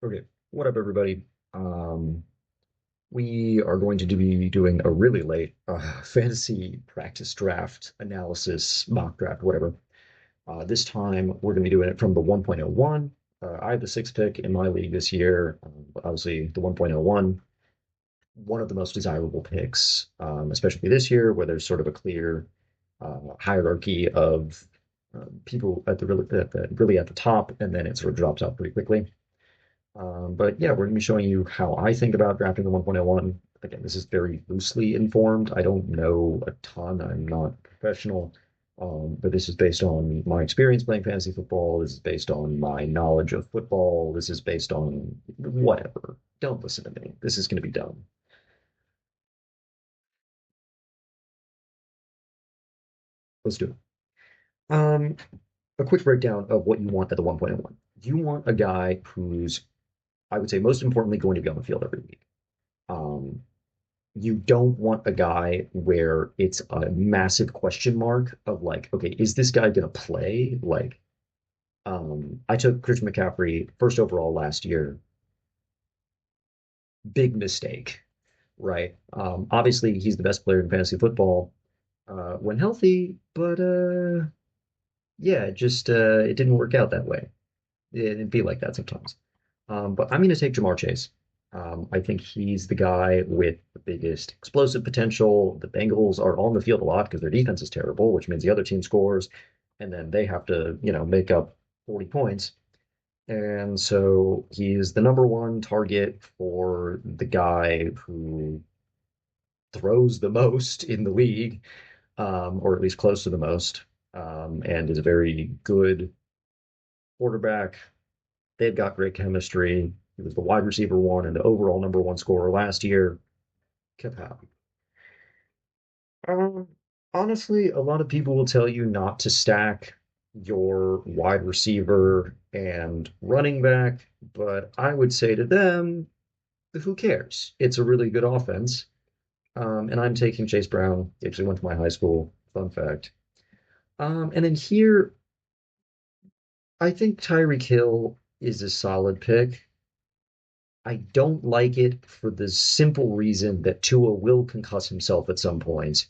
Okay, what up, everybody? We are going to be doing a really late fantasy practice draft analysis, mock draft, whatever. This time, we're going to be doing it from the 1.01. I have the sixth pick in my league this year. Obviously, the 1.01, one of the most desirable picks, especially this year, where there's sort of a clear hierarchy of people at really at the top, and then it sort of drops out pretty quickly. But yeah, we're going to be showing you how I think about drafting the 1.01. Again, this is very loosely informed. I don't know a ton. I'm not a professional. But this is based on my experience playing fantasy football. This is based on my knowledge of football. This is based on whatever. Don't listen to me. This is going to be dumb. Let's do it. A quick breakdown of what you want at the 1.01. You want a guy who's, I would say, most importantly, going to be on the field every week. Um, you don't want a guy where it's a massive question mark of like, okay, is this guy gonna play? I took Christian McCaffrey first overall last year. Big mistake, right? Obviously, he's the best player in fantasy football when healthy, but yeah, it didn't work out that way. It'd be like that sometimes. But I'm going to take Jamar Chase. I think he's the guy with the biggest explosive potential. The Bengals are on the field a lot because their defense is terrible, which means the other team scores, and then they have to, make up 40 points. And so he's the number one target for the guy who throws the most in the league, or at least close to the most, and is a very good quarterback. They've got great chemistry. He was the wide receiver one and the overall number one scorer last year. Kept happy. Um, Honestly, a lot of people will tell you not to stack your wide receiver and running back, but I would say to them, who cares? It's a really good offense. And I'm taking Chase Brown. He actually went to my high school. Fun fact. And then here, I think Tyreek Hill is a solid pick. I don't like it for the simple reason that Tua will concuss himself at some point.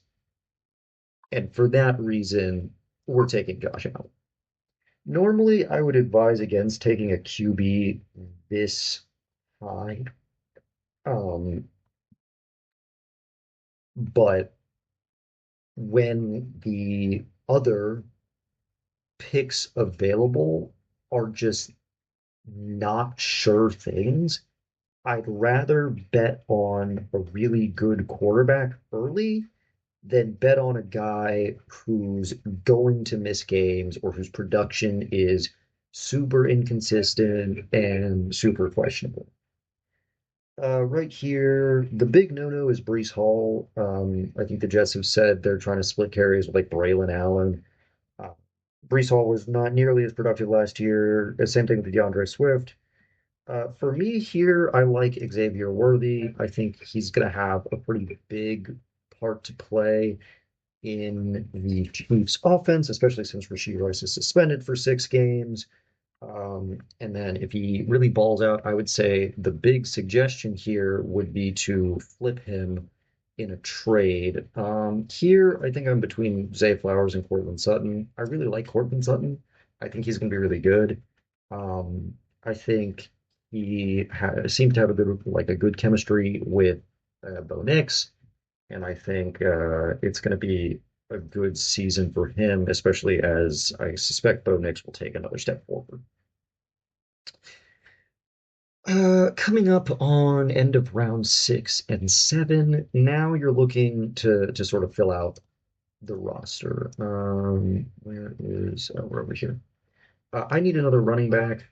And for that reason, we're taking Josh Allen. Normally, I would advise against taking a QB this high. Um, but when the other picks available are just not sure things, I'd rather bet on a really good quarterback early than bet on a guy who's going to miss games or whose production is super inconsistent and super questionable. Right here, the big no-no is Breece Hall. I think the Jets have said they're trying to split carries with like Braylon Allen. Uh, Breece Hall was not nearly as productive last year. Same thing with DeAndre Swift. For me here, I like Xavier Worthy. I think he's going to have a pretty big part to play in the Chiefs offense, especially since Rashee Rice is suspended for 6 games. And then if he really balls out, I would say the big suggestion here would be to flip him in a trade. Here, I think I'm between Zay Flowers and Cortland Sutton. I really like Cortland Sutton. I think he's going to be really good. I think seems to have a good chemistry with Bo Nix, and I think it's going to be a good season for him, especially as I suspect Bo Nix will take another step forward. Coming up on end of round 6 and 7, now you're looking to sort of fill out the roster. We're over here. I need another running back.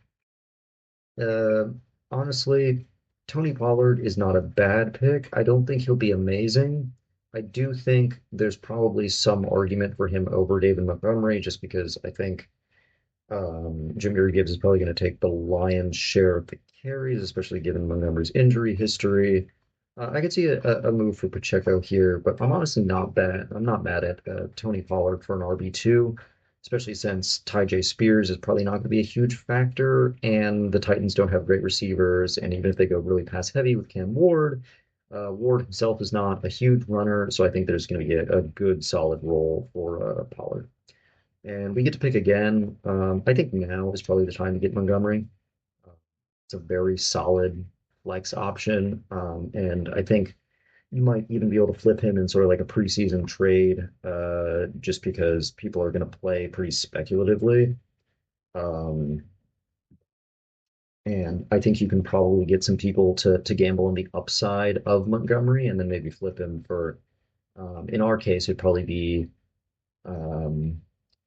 Uh, Honestly, Tony Pollard is not a bad pick. I don't think he'll be amazing. I do think there's probably some argument for him over David Montgomery, just because I think Jahmyr Gibbs is probably going to take the lion's share of the carries, especially given Montgomery's injury history. I could see a move for Pacheco here, but I'm honestly not bad. I'm not mad at Tony Pollard for an RB2. especially since Ty J. Spears is probably not going to be a huge factor, and the Titans don't have great receivers. And even if they go really pass heavy with Cam Ward, Ward himself is not a huge runner, so I think there's going to be a good solid role for Pollard. And we get to pick again. I think now is probably the time to get Montgomery. Uh, it's a very solid flex option, and I think you might even be able to flip him in sort of like a preseason trade, just because people are going to play pretty speculatively. Um, and I think you can probably get some people to gamble on the upside of Montgomery and then maybe flip him for, in our case, it'd probably be um,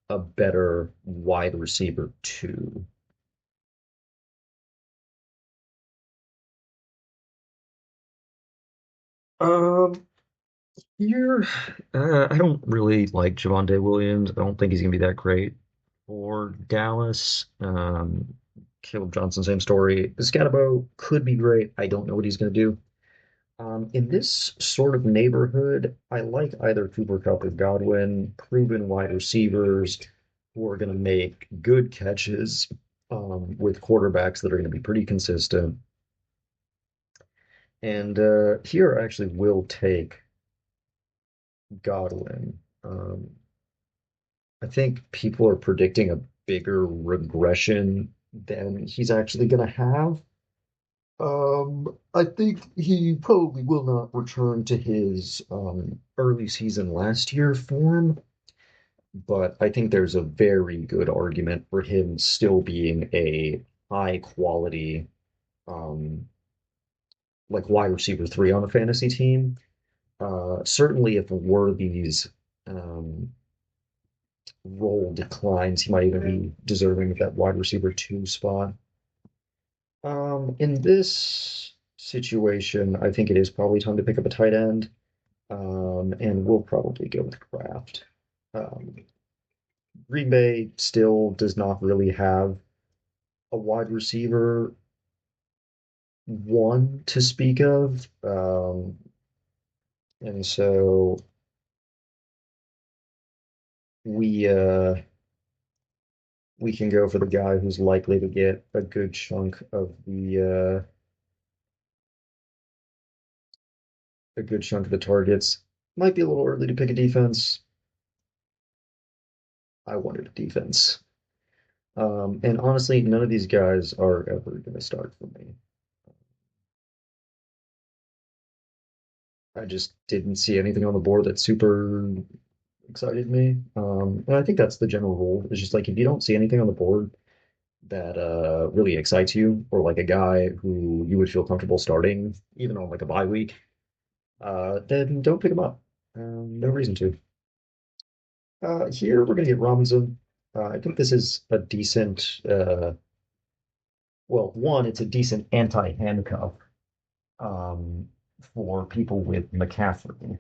a better wide receiver too. Um, Here, I don't really like Javonte Williams. I don't think he's gonna be that great for Dallas. Caleb Johnson, same story. Scatterbo could be great. I don't know what he's gonna do. In this sort of neighborhood, I like either Cooper Kupp or Godwin, proven wide receivers who are gonna make good catches, with quarterbacks that are gonna be pretty consistent. And here I actually will take Godwin. I think people are predicting a bigger regression than he's actually going to have. I think he probably will not return to his early season last year form, but I think there's a very good argument for him still being a high quality, um, like wide receiver three on a fantasy team. Certainly, if Worthy's um, role declines, he might even be deserving of that wide receiver two spot. In this situation, I think it is probably time to pick up a tight end, and we'll probably go with Kraft. Um, Green Bay still does not really have a wide receiver one to speak of, and so we we can go for the guy who's likely to get a good chunk of the targets. Might be a little early to pick a defense. I wanted a defense. And honestly, none of these guys are ever going to start for me. I just didn't see anything on the board that super excited me. And I think that's the general rule. It's just like if you don't see anything on the board that really excites you, or like a guy who you would feel comfortable starting, even on like a bye week, then don't pick him up. No reason to. Here we're going to get Robinson. I think this is a decent, well, one, it's a decent anti-handcuff, um, for people with McCaffrey.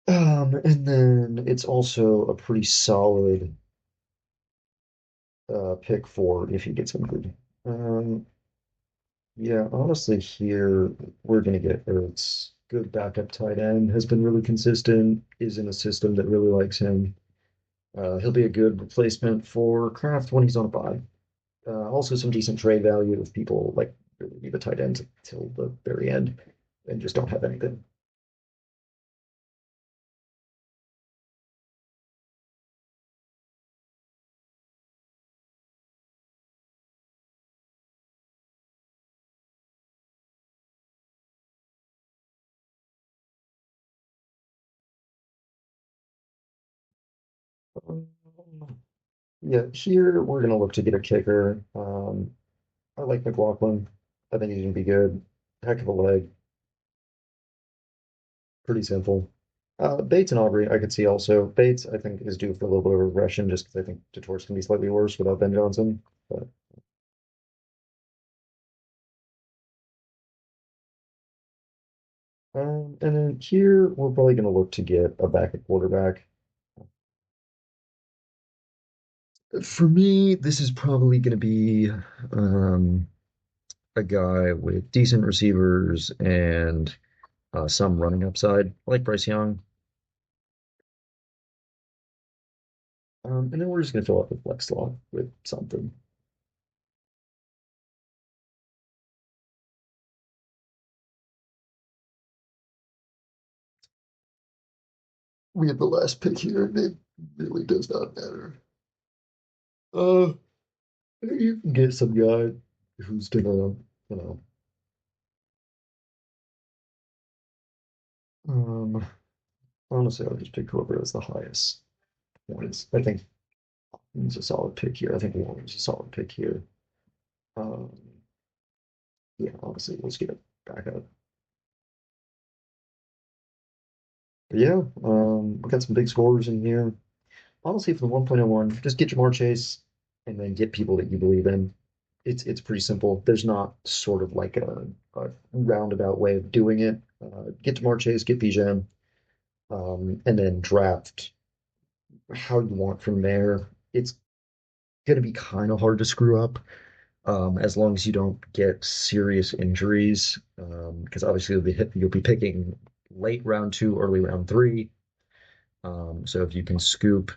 And then it's also a pretty solid pick for if he gets injured. Yeah, honestly, here we're going to get Ertz. Good backup tight end, has been really consistent, is in a system that really likes him. He'll be a good replacement for Kraft when he's on a bye. Also, some decent trade value if people like really need a tight end till the very end and just don't have anything. Um, yeah, here we're gonna look to get a kicker. I like McLaughlin. I think he's gonna be good. Heck of a leg. Pretty simple. Bates and Aubrey, I could see also. Bates, I think, is due for a little bit of regression just because I think DeTor's can be slightly worse without Ben Johnson. But and then here we're probably gonna look to get a backup quarterback. For me, this is probably gonna be um, a guy with decent receivers and some running upside. I like Bryce Young. And then we're just gonna fill out the flex slot with something. We have the last pick here, and it really does not matter. Uh, you can get some guy who's gonna, know, um, honestly, I'll just pick whoever has the highest points. I think it's a solid pick here. I think Warren's a solid pick here. Um, yeah, honestly, let's get it back up. But yeah, we got some big scores in here. Honestly, for the 1.01, just get Jamar Chase and then get people that you believe in. It's pretty simple. There's not sort of like a roundabout way of doing it. Get Jamar Chase, get Bijan, and then draft how you want from there. It's going to be kind of hard to screw up as long as you don't get serious injuries, because obviously you'll be picking late round two, early round three. So if you can scoop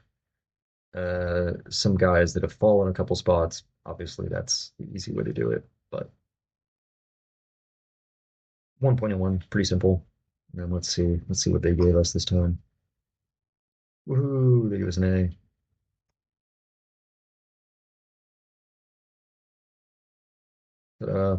some guys that have fallen a couple spots, obviously that's the easy way to do it. But 1.1, pretty simple. And let's see what they gave us this time. Woohoo, they gave us an A. Ta-da.